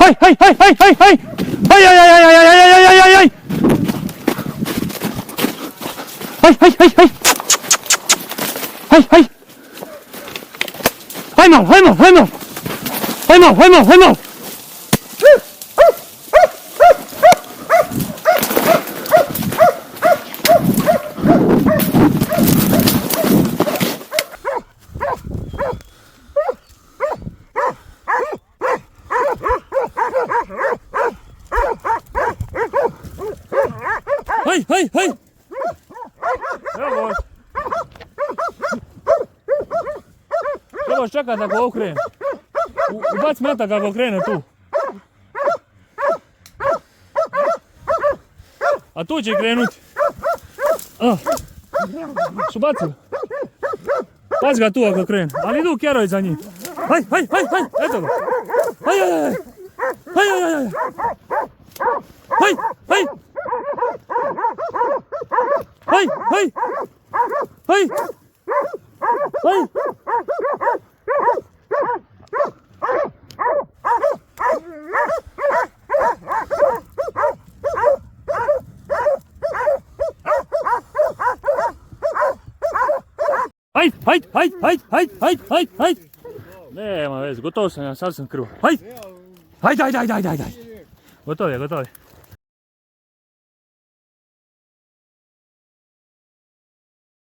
Hai, hai, hai, hai, hai, hai! Hai, hai, hai, hai, hai, hai, hai, hai, hai, hai! Hai, hai, hai, hai! Hai, hai! Hai, mal, hai, mal, hai, mal! Hai, mal, hai, mal, hai, mal! Hai, hai, hai! Evo vas. Trebaš čekat da ga okrene. Ubac metak kako krene tu. A tu će krenuti. Su bacili. Pazi ga tu ako krene. Ali idu kjeroj za njim. Haj, haj, haj, haj, eto ga. Haj, haj, haj. Haj, haj, haj, haj. Haj, haj. Haj, haj. Haj. Haj. Hajd, hajd, hajd, hajd, hajd, hajd, hajd, hajd. Nema veze, gotov sam ja, sad sam krvo. Hajd, hajd, hajd, hajd, hajd, hajd. Gotov je, gotov je.